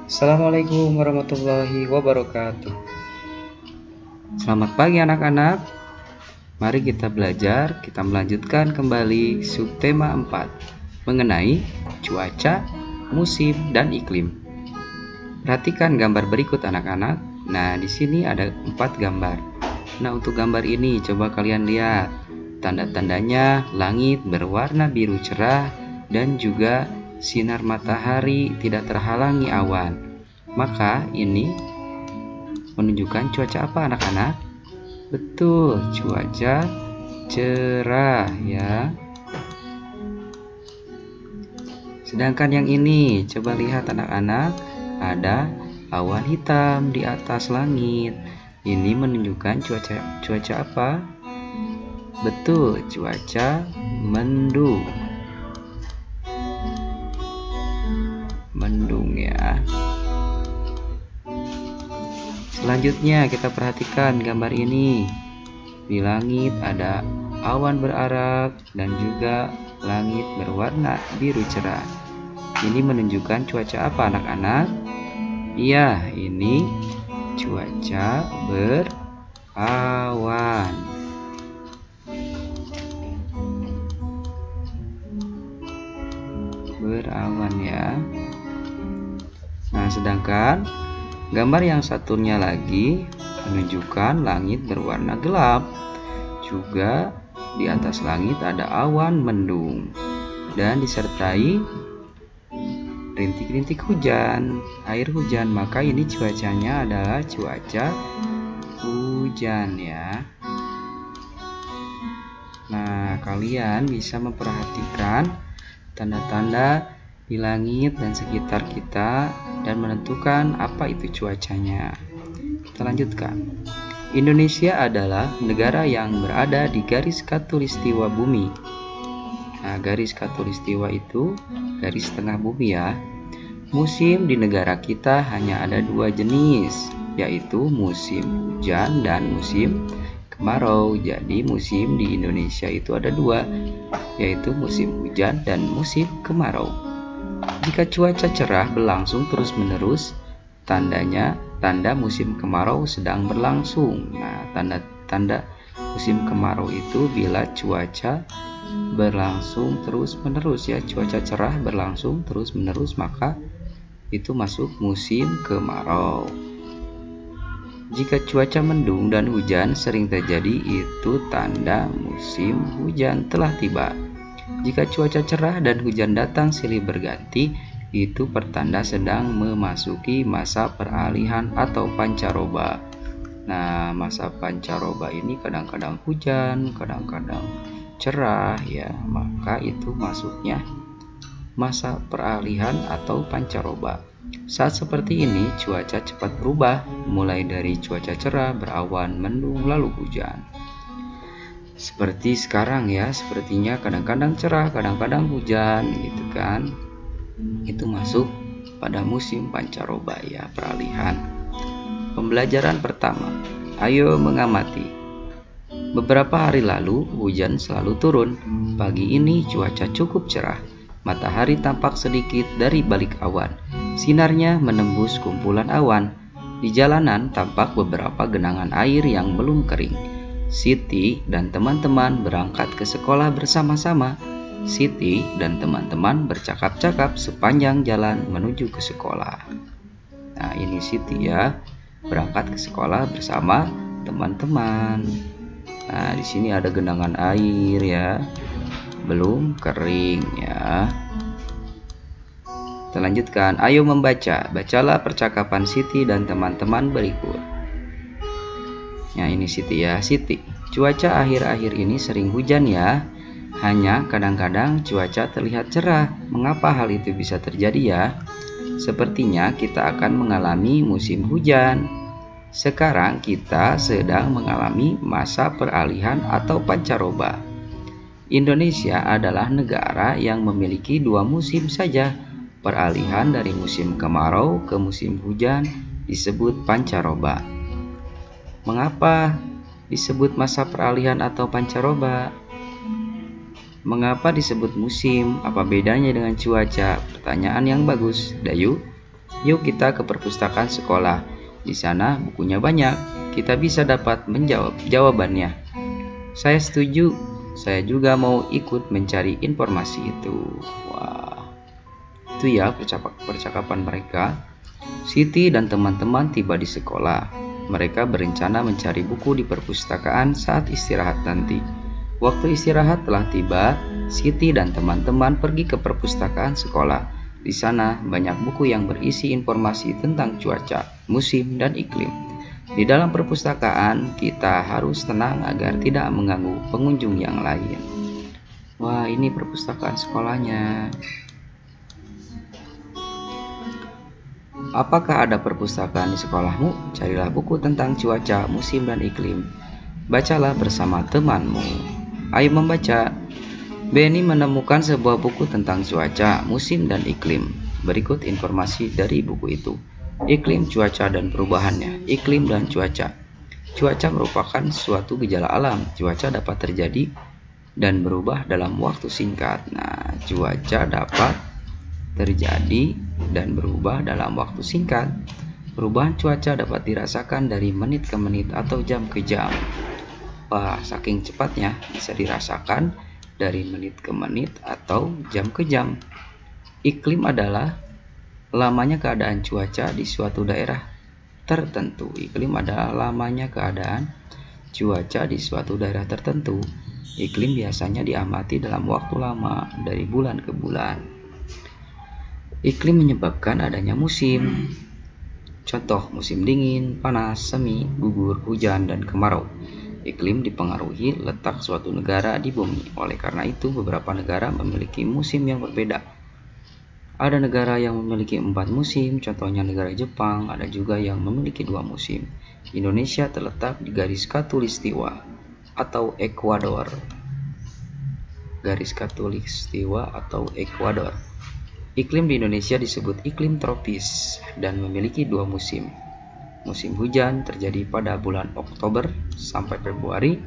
Assalamualaikum warahmatullahi wabarakatuh. Selamat pagi anak-anak. Mari kita belajar, kita melanjutkan kembali subtema 4 mengenai cuaca, musim, dan iklim. Perhatikan gambar berikut anak-anak. Nah, di sini ada 4 gambar. Nah, untuk gambar ini coba kalian lihat. Tanda-tandanya langit berwarna biru cerah dan juga sinar matahari tidak terhalangi awan. Maka ini menunjukkan cuaca apa anak-anak? Betul, cuaca cerah ya. Sedangkan yang ini, coba lihat anak-anak, ada awan hitam di atas langit. Ini menunjukkan cuaca apa? Betul, cuaca mendung. Mendung ya. Selanjutnya kita perhatikan gambar ini. Di langit ada awan berarak dan juga langit berwarna biru cerah. Ini menunjukkan cuaca apa anak-anak? Iya, ini cuaca berawan. Berawan ya. Nah, sedangkan gambar yang satunya lagi menunjukkan langit berwarna gelap. Juga di atas langit ada awan mendung dan disertai rintik-rintik hujan, air hujan. Maka ini cuacanya adalah cuaca hujan ya. Nah, kalian bisa memperhatikan tanda-tanda di langit dan sekitar kita dan menentukan apa itu cuacanya. Kita lanjutkan. Indonesia adalah negara yang berada di garis khatulistiwa bumi. Nah, garis khatulistiwa itu garis tengah bumi ya. Musim di negara kita hanya ada 2 jenis, yaitu musim hujan dan musim kemarau. Jadi musim di Indonesia itu ada 2, yaitu musim hujan dan musim kemarau. Jika cuaca cerah berlangsung terus-menerus, tanda musim kemarau sedang berlangsung. Nah, tanda musim kemarau itu bila cuaca berlangsung terus-menerus ya. Cuaca cerah berlangsung terus-menerus, maka itu masuk musim kemarau. Jika cuaca mendung dan hujan sering terjadi, itu tanda musim hujan telah tiba. Jika cuaca cerah dan hujan datang silih berganti, itu pertanda sedang memasuki masa peralihan atau pancaroba. Nah, masa pancaroba ini kadang-kadang hujan, kadang-kadang cerah ya, maka itu masuknya masa peralihan atau pancaroba. Saat seperti ini cuaca cepat berubah, mulai dari cuaca cerah, berawan, mendung, lalu hujan. Seperti sekarang ya, sepertinya kadang-kadang cerah, kadang-kadang hujan gitu kan. Itu masuk pada musim pancaroba ya, peralihan. Pembelajaran pertama, ayo mengamati. Beberapa hari lalu hujan selalu turun. Pagi ini cuaca cukup cerah. Matahari tampak sedikit dari balik awan. Sinarnya menembus kumpulan awan. Di jalanan tampak beberapa genangan air yang belum kering. Siti dan teman-teman berangkat ke sekolah bersama-sama. Siti dan teman-teman bercakap-cakap sepanjang jalan menuju ke sekolah. Nah, ini Siti ya, berangkat ke sekolah bersama teman-teman. Nah, di sini ada genangan air ya, belum kering ya. Kita lanjutkan. Ayo membaca. Bacalah percakapan Siti dan teman-teman berikut. Nah, ini Siti ya. Siti, cuaca akhir-akhir ini sering hujan ya. Hanya kadang-kadang cuaca terlihat cerah. Mengapa hal itu bisa terjadi ya? Sepertinya kita akan mengalami musim hujan. Sekarang kita sedang mengalami masa peralihan atau pancaroba. Indonesia adalah negara yang memiliki 2 musim saja. Peralihan dari musim kemarau ke musim hujan disebut pancaroba. Mengapa disebut masa peralihan atau pancaroba? Mengapa disebut musim? Apa bedanya dengan cuaca? Pertanyaan yang bagus, Dayu. Yuk kita ke perpustakaan sekolah. Di sana bukunya banyak. Kita bisa dapat menjawab jawabannya. Saya setuju. Saya juga mau ikut mencari informasi itu. Wah, itu ya percakapan mereka. Siti dan teman-teman tiba di sekolah. Mereka berencana mencari buku di perpustakaan saat istirahat nanti. Waktu istirahat telah tiba. Siti dan teman-teman pergi ke perpustakaan sekolah. Di sana banyak buku yang berisi informasi tentang cuaca, musim, dan iklim. Di dalam perpustakaan, kita harus tenang agar tidak mengganggu pengunjung yang lain. Wah, ini perpustakaan sekolahnya. Apakah ada perpustakaan di sekolahmu? Carilah buku tentang cuaca, musim, dan iklim. Bacalah bersama temanmu. Ayo membaca. Benny menemukan sebuah buku tentang cuaca, musim, dan iklim. Berikut informasi dari buku itu. Iklim, cuaca, dan perubahannya. Iklim dan cuaca. Cuaca merupakan suatu gejala alam. Cuaca dapat terjadi dan berubah dalam waktu singkat. Nah, cuaca dapat terjadi dan berubah dalam waktu singkat. Perubahan cuaca dapat dirasakan dari menit ke menit atau jam ke jam. Wah, saking cepatnya bisa dirasakan dari menit ke menit atau jam ke jam. Iklim adalah lamanya keadaan cuaca di suatu daerah tertentu. Iklim adalah lamanya keadaan cuaca di suatu daerah tertentu. Iklim biasanya diamati dalam waktu lama, dari bulan ke bulan. Iklim menyebabkan adanya musim. Contoh, musim dingin, panas, semi, gugur, hujan, dan kemarau. Iklim dipengaruhi letak suatu negara di bumi. Oleh karena itu, beberapa negara memiliki musim yang berbeda. Ada negara yang memiliki 4 musim, contohnya negara Jepang. Ada juga yang memiliki 2 musim. Indonesia terletak di garis khatulistiwa atau ekuador. Garis khatulistiwa atau ekuador. Iklim di Indonesia disebut iklim tropis dan memiliki 2 musim. Musim hujan terjadi pada bulan Oktober sampai Februari.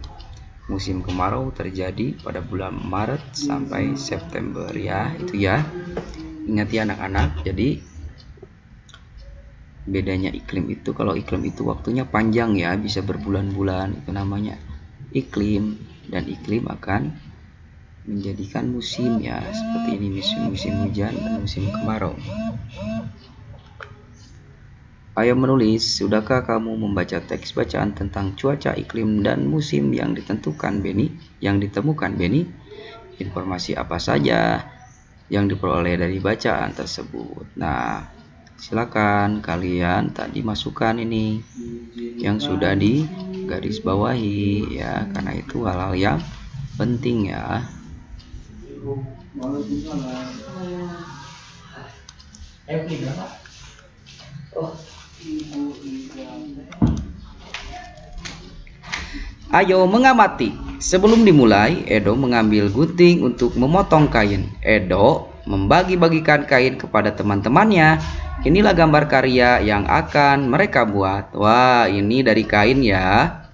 Musim kemarau terjadi pada bulan Maret sampai September ya, itu ya. Ingat ya anak-anak, jadi bedanya iklim itu, kalau iklim itu waktunya panjang ya, bisa berbulan-bulan, itu namanya iklim. Dan iklim akan menjadikan musim ya, seperti ini musim hujan dan musim kemarau. Ayo menulis, sudahkah kamu membaca teks bacaan tentang cuaca, iklim, dan musim yang ditemukan Benny? Informasi apa saja yang diperoleh dari bacaan tersebut? Nah, silakan kalian tadi masukkan ini yang sudah di garis bawahi ya, karena itu hal-hal yang penting ya. Ayo mengamati. Sebelum dimulai, Edo mengambil gunting untuk memotong kain. Edo membagi-bagikan kain kepada teman-temannya. Inilah gambar karya yang akan mereka buat. Wah, ini dari kain ya.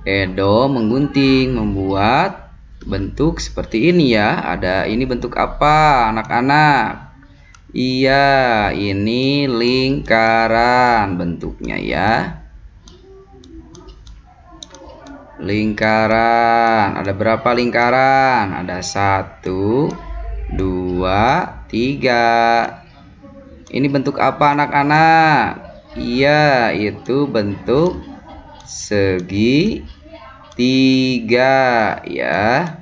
Edo menggunting, membuat bentuk seperti ini ya. Ini bentuk apa, anak-anak? Iya, ini lingkaran bentuknya ya. Lingkaran, ada berapa lingkaran? Ada 1, 2, 3. Ini bentuk apa anak-anak? Iya, itu bentuk segitiga ya.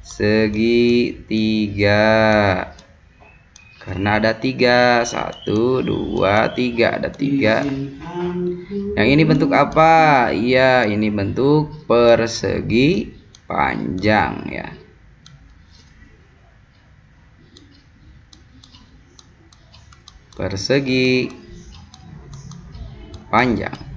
Segitiga. Karena ada 3, 1, 2, 3, ada 3. Yang ini bentuk apa? Iya, ini bentuk persegi panjang ya. Persegi panjang.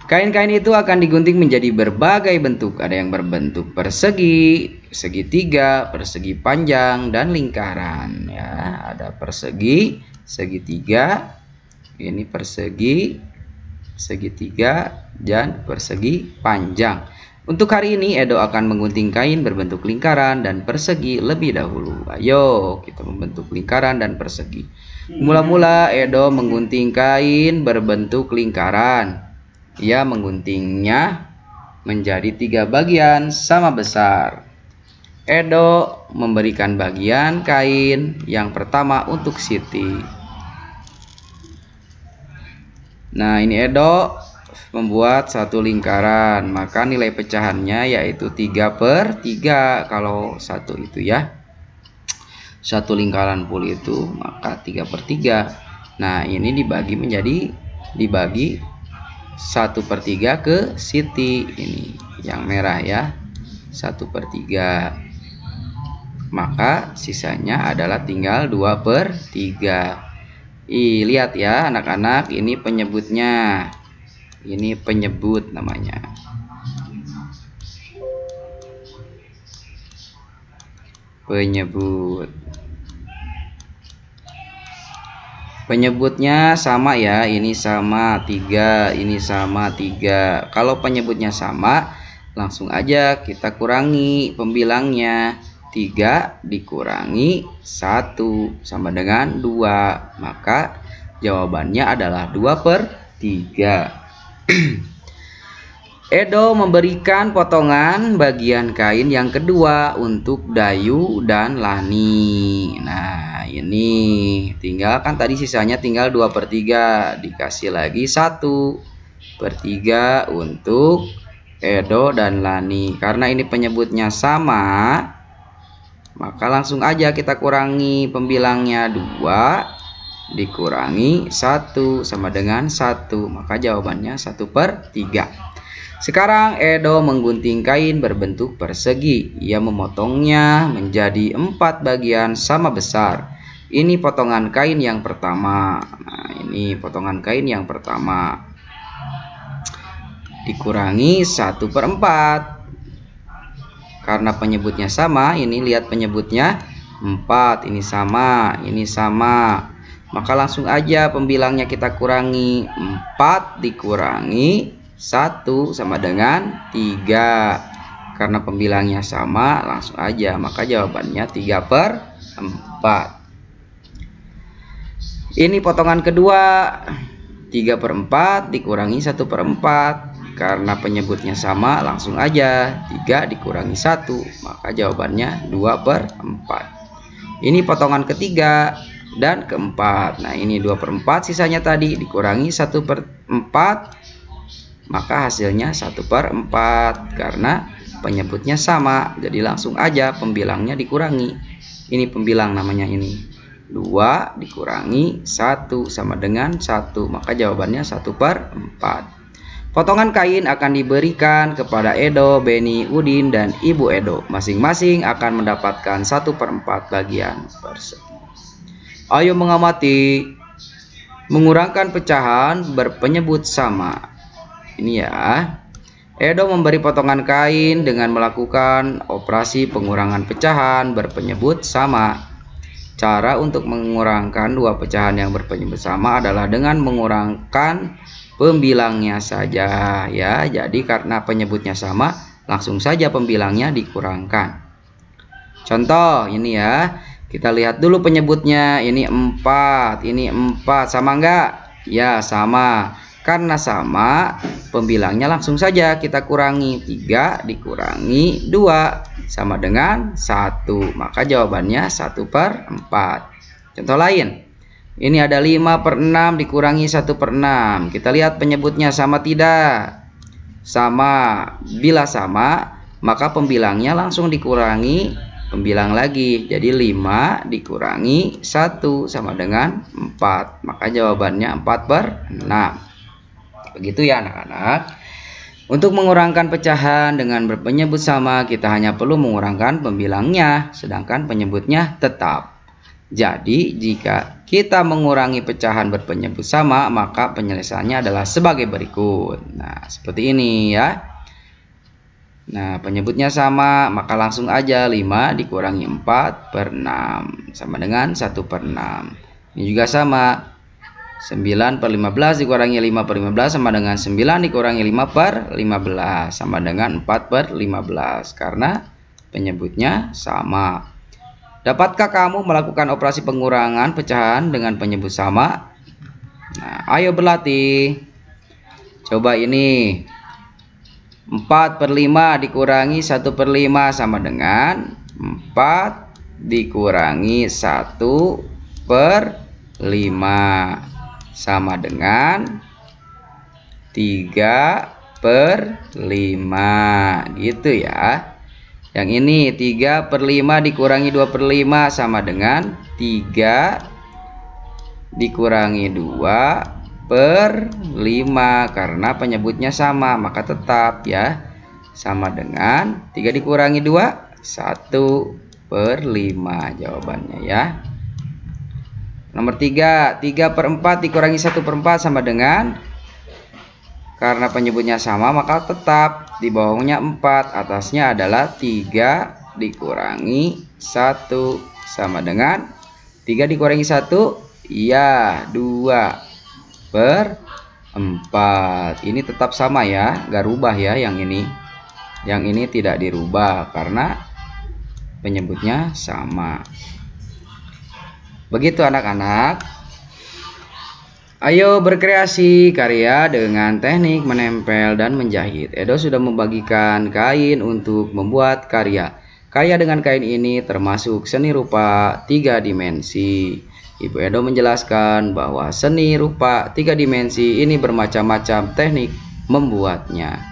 Kain-kain itu akan digunting menjadi berbagai bentuk. Ada yang berbentuk persegi, segitiga, persegi panjang, dan lingkaran. Ya, ada persegi, segitiga, ini persegi, segitiga, dan persegi panjang. Untuk hari ini, Edo akan menggunting kain berbentuk lingkaran dan persegi lebih dahulu. Ayo, kita membentuk lingkaran dan persegi. Mula-mula, Edo menggunting kain berbentuk lingkaran. Ia mengguntingnya menjadi 3 bagian sama besar. Edo memberikan bagian kain yang pertama untuk Siti. Nah, ini Edo membuat satu lingkaran, maka nilai pecahannya yaitu 3/3 kalau satu itu ya. Satu lingkaran full itu maka 3/3. Nah, ini dibagi 1/3 ke Siti. Ini yang merah ya, 1/3. Maka sisanya adalah tinggal 2/3. Lihat ya anak-anak, ini penyebutnya. Ini penyebut namanya. Penyebut. Penyebutnya sama ya, ini sama 3, ini sama 3. Kalau penyebutnya sama, langsung aja kita kurangi pembilangnya. 3 dikurangi 1 sama dengan 2. Maka jawabannya adalah 2/3. Edo memberikan potongan bagian kain yang kedua untuk Dayu dan Lani. Nah, ini tinggal kan tadi sisanya tinggal 2/3, dikasih lagi 1/3 untuk Edo dan Lani. Karena ini penyebutnya sama, maka langsung aja kita kurangi pembilangnya. 2 dikurangi 1 sama dengan 1, maka jawabannya 1/3. Sekarang Edo menggunting kain berbentuk persegi. Ia memotongnya menjadi 4 bagian sama besar. Ini potongan kain yang pertama. Nah, ini potongan kain yang pertama. Dikurangi 1/4. Karena penyebutnya sama, ini lihat penyebutnya 4, ini sama, ini sama. Maka langsung aja pembilangnya kita kurangi. 4 dikurangi 1 sama dengan 3. Karena pembilangnya sama, langsung aja. Maka jawabannya 3/4. Ini potongan kedua. 3/4 dikurangi 1/4. Karena penyebutnya sama, langsung aja. 3 dikurangi 1. Maka jawabannya 2/4. Ini potongan ketiga dan keempat. Nah, ini 2/4, sisanya tadi dikurangi 1/4, maka hasilnya 1/4 karena penyebutnya sama. Jadi langsung aja pembilangnya dikurangi. Ini pembilang namanya ini. 2 dikurangi 1 sama dengan 1, maka jawabannya 1/4. Potongan kain akan diberikan kepada Edo, Beni, Udin, dan Ibu Edo. Masing-masing akan mendapatkan 1/4 bagian persegi. Ayo mengamati. Mengurangkan pecahan berpenyebut sama. Ini ya. Edo memberi potongan kain dengan melakukan operasi pengurangan pecahan berpenyebut sama. Cara untuk mengurangkan dua pecahan yang berpenyebut sama adalah dengan mengurangkan pembilangnya saja ya. Jadi karena penyebutnya sama, langsung saja pembilangnya dikurangkan. Contoh ini ya. Kita lihat dulu penyebutnya. Ini 4, ini 4. Sama enggak? Ya, sama. Karena sama, pembilangnya langsung saja kita kurangi. 3 dikurangi 2 sama dengan 1. Maka jawabannya 1/4. Contoh lain. Ini ada 5/6 dikurangi 1/6. Kita lihat penyebutnya sama tidak? Sama. Bila sama, maka pembilangnya langsung dikurangi pembilang lagi. Jadi 5 dikurangi 1 sama dengan 4. Maka jawabannya 4/6. Begitu ya anak-anak. Untuk mengurangkan pecahan dengan berpenyebut sama, kita hanya perlu mengurangkan pembilangnya, sedangkan penyebutnya tetap. Jadi jika kita mengurangi pecahan berpenyebut sama, maka penyelesaiannya adalah sebagai berikut. Nah, seperti ini ya. Nah, penyebutnya sama, maka langsung aja 5 dikurangi 4/6 sama dengan 1/6. Ini juga sama. 9 per 15 dikurangi 5 per 15 sama dengan 9 dikurangi 5 per 15 sama dengan 4 per 15 karena penyebutnya sama. Dapatkah kamu melakukan operasi pengurangan pecahan dengan penyebut sama? Nah, ayo berlatih. Coba ini 4 per 5 dikurangi 1 per 5 sama dengan 4 dikurangi 1 per 5 sama dengan 3 per 5 gitu ya. Yang ini 3 per 5 dikurangi 2 per 5 sama dengan 3 dikurangi 2 per 5 karena penyebutnya sama, maka tetap ya sama dengan 3 dikurangi 2 1 per 5 jawabannya ya. Nomor 3 3 per 4 dikurangi 1 per 4 sama dengan, karena penyebutnya sama maka tetap di bawahnya 4, atasnya adalah 3 dikurangi 1 sama dengan 3 dikurangi 1 ya 2 per 4. Ini tetap sama ya, gak rubah ya yang ini. Yang ini tidak dirubah karena penyebutnya sama. Begitu anak-anak. Ayo berkreasi karya dengan teknik menempel dan menjahit. Edo sudah membagikan kain untuk membuat karya. Karya dengan kain ini termasuk seni rupa 3 dimensi. Ibu Edo menjelaskan bahwa seni rupa 3 dimensi ini bermacam-macam teknik membuatnya.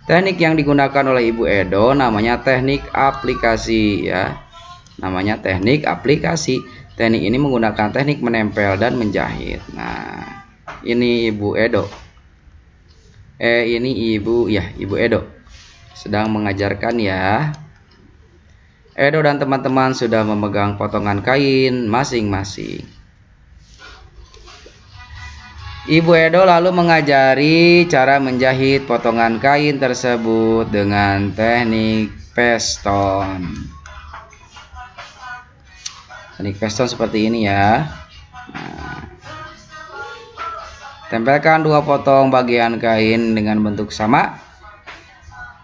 Teknik yang digunakan oleh Ibu Edo namanya teknik aplikasi ya. Namanya teknik aplikasi. Teknik ini menggunakan teknik menempel dan menjahit. Nah, ini Ibu Edo. Ini Ibu Edo sedang mengajarkan ya. Edo dan teman-teman sudah memegang potongan kain masing-masing. Ibu Edo lalu mengajari cara menjahit potongan kain tersebut dengan teknik piston. Teknik piston seperti ini ya. Nah, tempelkan 2 potong bagian kain dengan bentuk sama.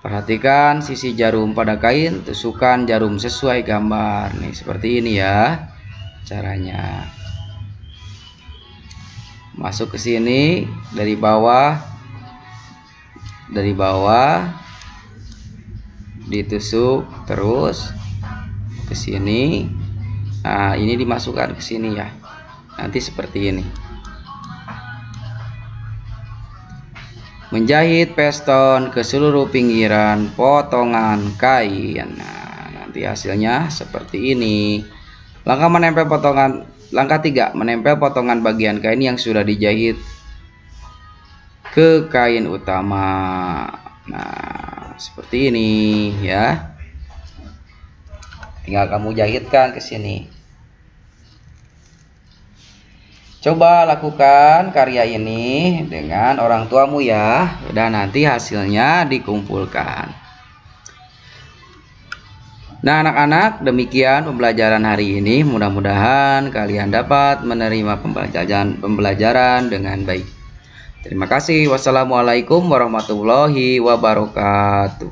Perhatikan sisi jarum pada kain, tusukkan jarum sesuai gambar. Nih seperti ini ya caranya. Masuk ke sini dari bawah, ditusuk terus ke sini. Nah, ini dimasukkan ke sini ya. Nanti seperti ini. Menjahit piston ke seluruh pinggiran potongan kain. Nah, nanti hasilnya seperti ini. Langkah 3, menempel potongan bagian kain yang sudah dijahit ke kain utama. Nah, seperti ini ya. Tinggal kamu jahitkan ke sini. Coba lakukan karya ini dengan orang tuamu ya, dan nanti hasilnya dikumpulkan. Nah anak-anak, demikian pembelajaran hari ini. Mudah-mudahan kalian dapat menerima pembelajaran dengan baik. Terima kasih. Wassalamualaikum warahmatullahi wabarakatuh.